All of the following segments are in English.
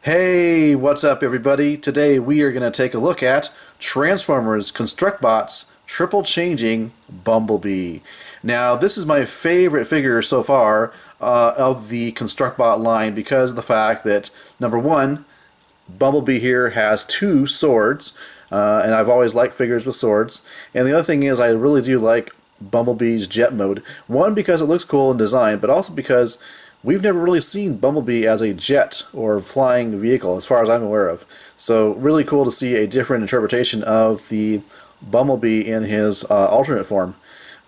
Hey, what's up everybody? Today we are going to take a look at Transformers ConstructBots Triple Changing Bumblebee. Now this is my favorite figure so far of the ConstructBot line because of the fact that number one, Bumblebee here has two swords, and I've always liked figures with swords. And the other thing is I really do like Bumblebee's jet mode. One, because it looks cool in design, but also because we've never really seen Bumblebee as a jet or flying vehicle as far as I'm aware of. So really cool to see a different interpretation of the Bumblebee in his alternate form.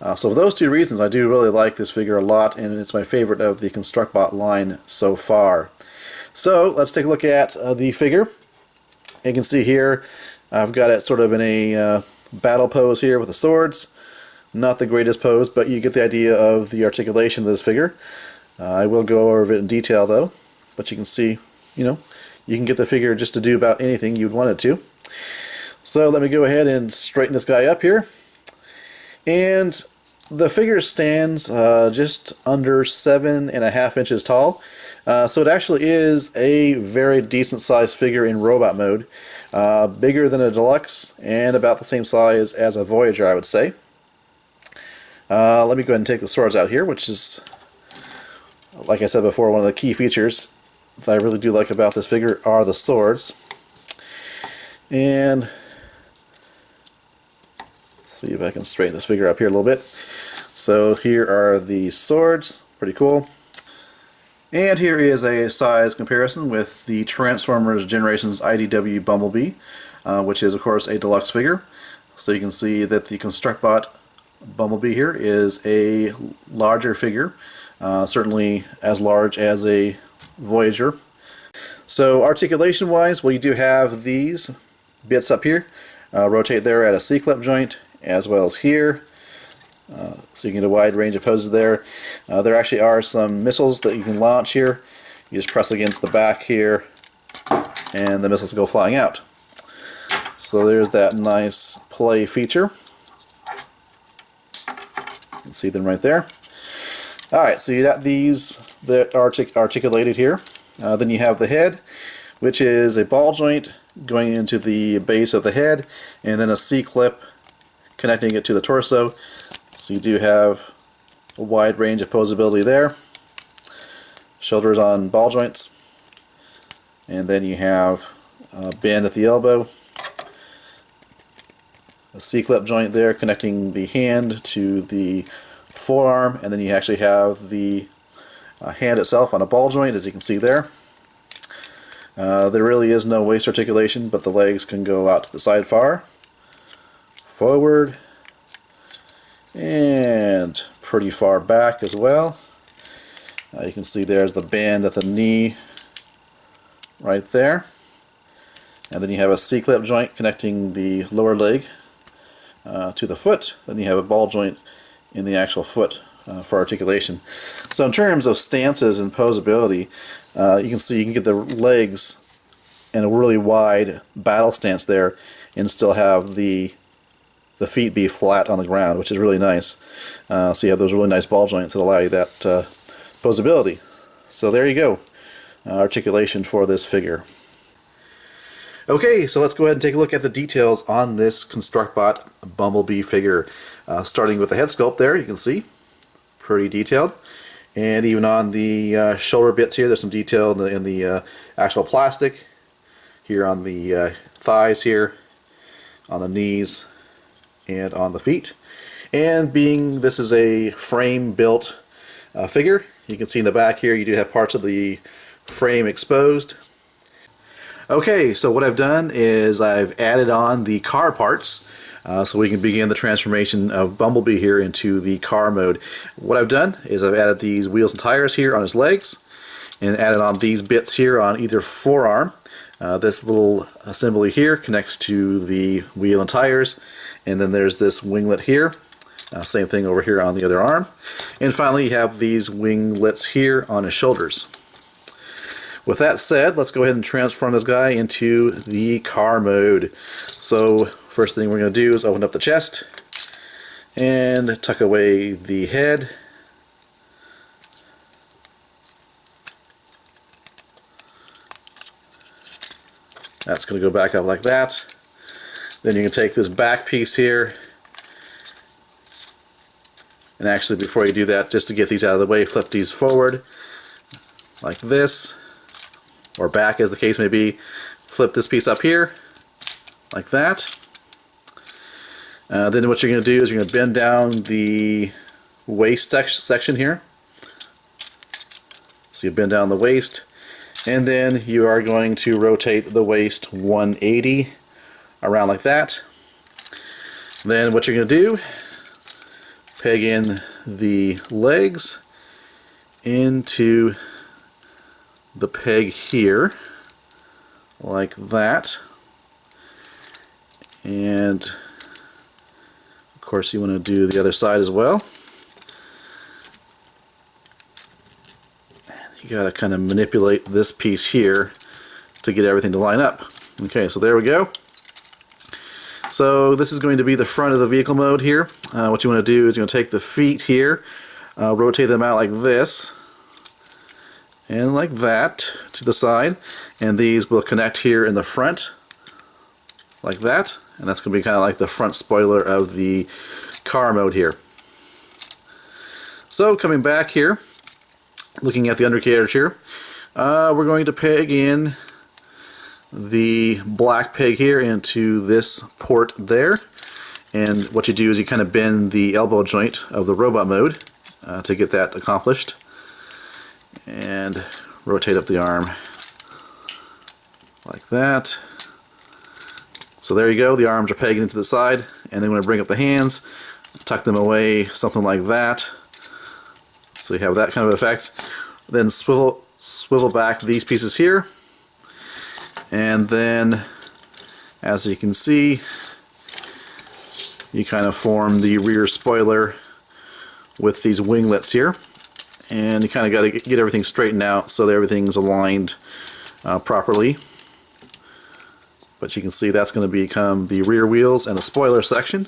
So for those two reasons, I do really like this figure a lot, and it's my favorite of the ConstructBot line so far. So let's take a look at the figure. You can see here I've got it sort of in a battle pose here with the swords. Not the greatest pose, but you get the idea of the articulation of this figure. I will go over it in detail though, but you can see, you can get the figure just to do about anything you'd want it to. So let me go ahead and straighten this guy up here. And the figure stands just under 7.5 inches tall. So it actually is a very decent sized figure in robot mode. Bigger than a deluxe and about the same size as a Voyager, I would say. Let me go ahead and take the swords out here, which is, like I said before, one of the key features that I really do like about this figure are the swords. And see if I can straighten this figure up here a little bit. So here are the swords, pretty cool. And here is a size comparison with the Transformers Generations IDW Bumblebee, which is of course a deluxe figure. So you can see that the ConstructBot Bumblebee here is a larger figure, certainly as large as a Voyager. So articulation wise, well, you do have these bits up here, rotate there at a C-clip joint, as well as here, so you can get a wide range of poses there. There actually are some missiles that you can launch here. You just press against the back here and the missiles go flying out. So there's that nice play feature. You can see them right there. Alright, so you got these that are articulated here. Then you have the head, which is a ball joint going into the base of the head, and then a C-clip connecting it to the torso. So you do have a wide range of posability there. Shoulders on ball joints, and then you have a bend at the elbow, a C-clip joint there connecting the hand to the forearm, and then you actually have the hand itself on a ball joint, as you can see there. There really is no waist articulation, but the legs can go out to the side far, forward, and pretty far back as well. You can see there's the band at the knee right there. And then you have a C-clip joint connecting the lower leg to the foot. Then you have a ball joint in the actual foot for articulation. So in terms of stances and posability, you can see you can get the legs in a really wide battle stance there and still have the feet be flat on the ground, which is really nice. So you have those really nice ball joints that allow you that posability. So there you go, articulation for this figure. Okay, so let's go ahead and take a look at the details on this ConstructBot Bumblebee figure. Starting with the head sculpt there, you can see, pretty detailed. And even on the shoulder bits here, there's some detail in the actual plastic. Here on the thighs here, on the knees, and on the feet. And being this is a frame built figure, you can see in the back here you do have parts of the frame exposed. Okay, so what I've done is I've added on the car parts so we can begin the transformation of Bumblebee here into the car mode. What I've done is I've added these wheels and tires here on his legs, and added on these bits here on either forearm. This little assembly here connects to the wheel and tires, and then there's this winglet here. Same thing over here on the other arm. And finally you have these winglets here on his shoulders. With that said, let's go ahead and transform this guy into the car mode. So first thing we're going to do is open up the chest and tuck away the head. That's going to go back up like that. Then you can take this back piece here, and actually before you do that, just to get these out of the way, flip these forward like this, or back as the case may be. Flip this piece up here like that. Then what you're going to do is you're going to bend down the waist section here. So you bend down the waist, and then you are going to rotate the waist 180 around like that. Then what you're going to do, peg in the legs into the peg here like that, and of course you want to do the other side as well. You got to kind of manipulate this piece here to get everything to line up. Okay, so there we go. So this is going to be the front of the vehicle mode here. What you want to do is you're going to take the feet here, rotate them out like this, and like that to the side, and these will connect here in the front like that, and that's going to be kind of like the front spoiler of the car mode here. So coming back here, looking at the undercarriage here, we're going to peg in the black peg here into this port there, and what you do is you kind of bend the elbow joint of the robot mode to get that accomplished, and rotate up the arm like that. So there you go, the arms are pegged into the side, and then when I bring up the hands, tuck them away something like that. So you have that kind of effect. Then swivel back these pieces here, and then as you can see, you kind of form the rear spoiler with these winglets here, and you kind of got to get everything straightened out so that everything's aligned properly. But you can see that's going to become the rear wheels and the spoiler section,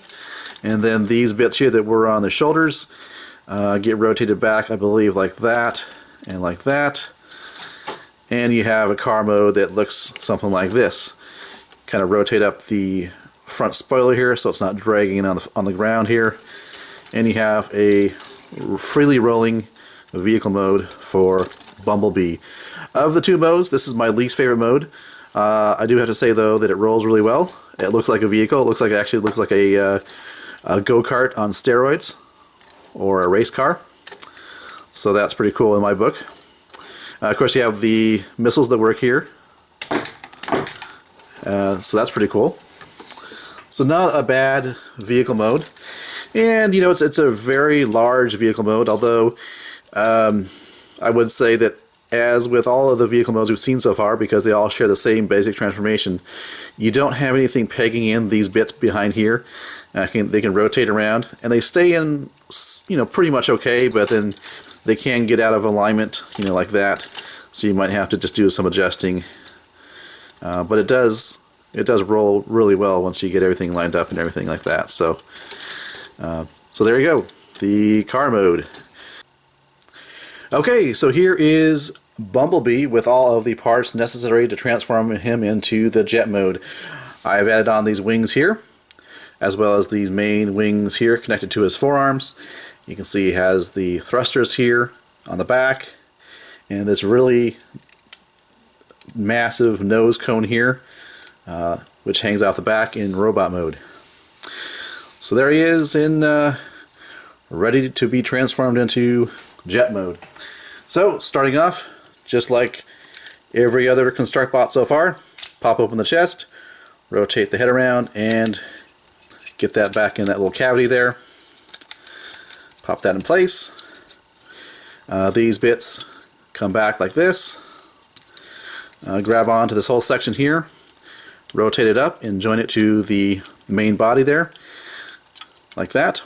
and then these bits here that were on the shoulders get rotated back, I believe, like that and like that, and you have a car mode that looks something like this. Kind of rotate up the front spoiler here so it's not dragging on the ground here, and you have a freely rolling vehicle mode for Bumblebee. Of the two modes, this is my least favorite mode. I do have to say though that it rolls really well. It looks like a vehicle. It looks like a go-kart on steroids, or a race car. So that's pretty cool in my book. Of course you have the missiles that work here. So that's pretty cool. So not a bad vehicle mode. And you know, it's a very large vehicle mode, although I would say that as with all of the vehicle modes we've seen so far, because they all share the same basic transformation, you don't have anything pegging in these bits behind here. They can rotate around, and they stay in, you know, pretty much okay, but then they can get out of alignment, you know, like that. So you might have to just do some adjusting. But it does roll really well once you get everything lined up and everything like that. So there you go, the car mode. Okay, so here is Bumblebee with all of the parts necessary to transform him into the jet mode. I've added on these wings here, as well as these main wings here connected to his forearms. You can see he has the thrusters here on the back, and this really massive nose cone here, which hangs off the back in robot mode. So there he is in ready to be transformed into jet mode. So starting off, just like every other ConstructBot so far, pop open the chest, rotate the head around, and get that back in that little cavity there. Pop that in place. These bits come back like this. Grab onto this whole section here, rotate it up, and join it to the main body there, like that.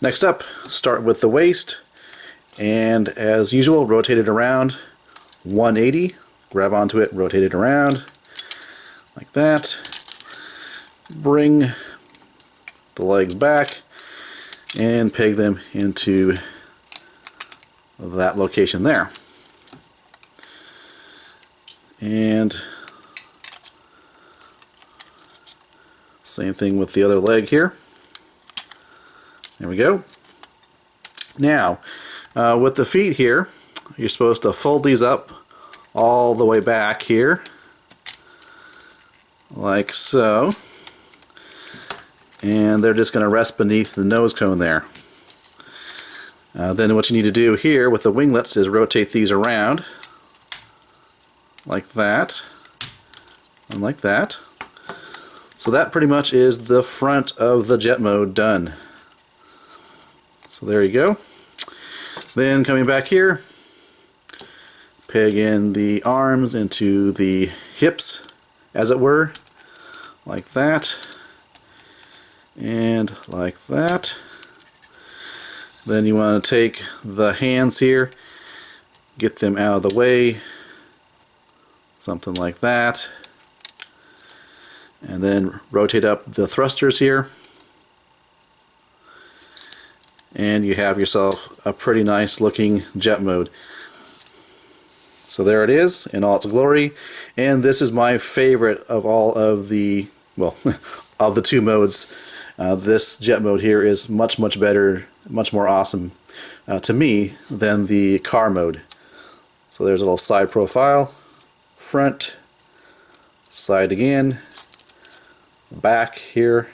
Next up, start with the waist, and as usual, rotate it around 180. Grab onto it, rotate it around like that. Bring the legs back and peg them into that location there. And same thing with the other leg here. There we go. Now, with the feet here, you're supposed to fold these up all the way back here, like so. And they're just going to rest beneath the nose cone there. Then what you need to do here with the winglets is rotate these around like that and like that. So that pretty much is the front of the jet mode done. So there you go. Then coming back here, peg in the arms into the hips, as it were, like that and like that. Then you want to take the hands here, get them out of the way, something like that, and then rotate up the thrusters here, and you have yourself a pretty nice looking jet mode. So there it is in all its glory, and this is my favorite of all of the, well, of the two modes. This jet mode here is much better, much more awesome to me than the car mode. So there's a little side profile, front, side again, back here,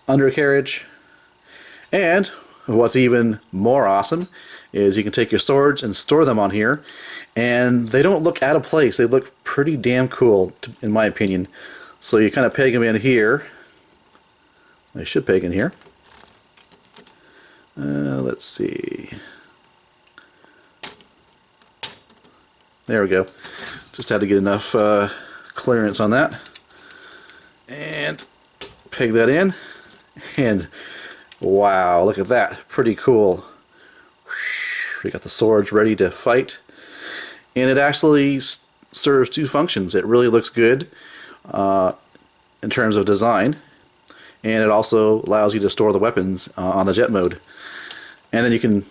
undercarriage, and what's even more awesome is you can take your swords and store them on here, and they don't look out of place. They look pretty damn cool, in my opinion. So you kind of peg them in here. They should peg in here. Let's see. There we go. Just had to get enough clearance on that. And peg that in. And wow, look at that. Pretty cool. We got the swords ready to fight. And it actually serves two functions. It really looks good in terms of design. And it also allows you to store the weapons on the jet mode. And then you can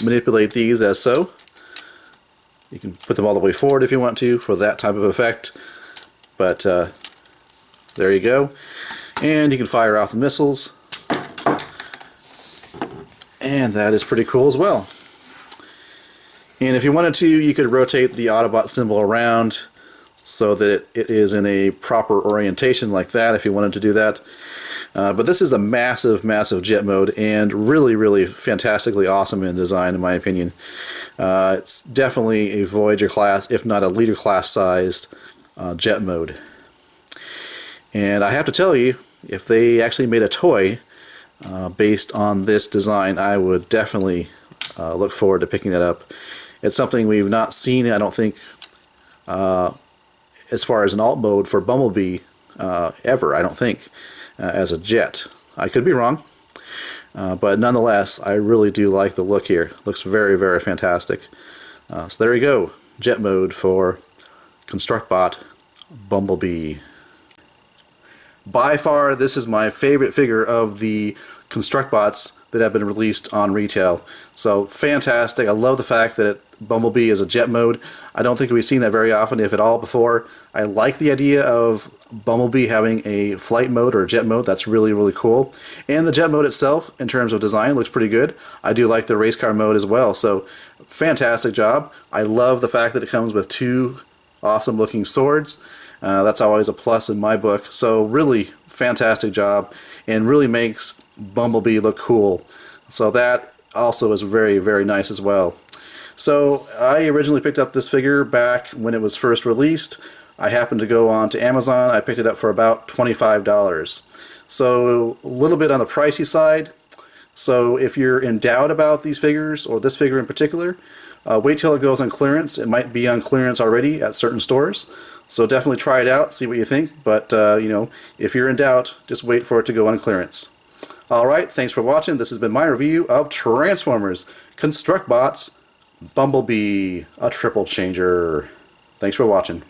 manipulate these as so. You can put them all the way forward if you want to for that type of effect. But there you go. And you can fire off the missiles. And that is pretty cool as well. And if you wanted to, you could rotate the Autobot symbol around so that it is in a proper orientation like that if you wanted to do that. But this is a massive jet mode, and really fantastically awesome in design, in my opinion. It's definitely a Voyager class, if not a Leader class sized jet mode. And I have to tell you, if they actually made a toy based on this design, I would definitely look forward to picking that up. It's something we've not seen, I don't think, as far as an alt mode for Bumblebee ever, I don't think, as a jet. I could be wrong, but nonetheless, I really do like the look here. Looks very fantastic. So there you go, jet mode for ConstructBot Bumblebee. By far, this is my favorite figure of the ConstructBots that have been released on retail. So fantastic. I love the fact that Bumblebee is a jet mode. I don't think we've seen that very often, if at all, before. I like the idea of Bumblebee having a flight mode or a jet mode. That's really cool. And the jet mode itself, in terms of design, looks pretty good. I do like the race car mode as well. So fantastic job. I love the fact that it comes with two awesome looking swords. That's always a plus in my book. So really fantastic job, and really makes Bumblebee look cool. So that also is very nice as well. So I originally picked up this figure back when it was first released. I happened to go on to Amazon. I picked it up for about $25. So a little bit on the pricey side. So if you're in doubt about these figures, or this figure in particular, wait till it goes on clearance. It might be on clearance already at certain stores. So definitely try it out, see what you think. But you know, if you're in doubt, just wait for it to go on clearance. Alright, thanks for watching. This has been my review of Transformers ConstructBots Bumblebee, a triple changer. Thanks for watching.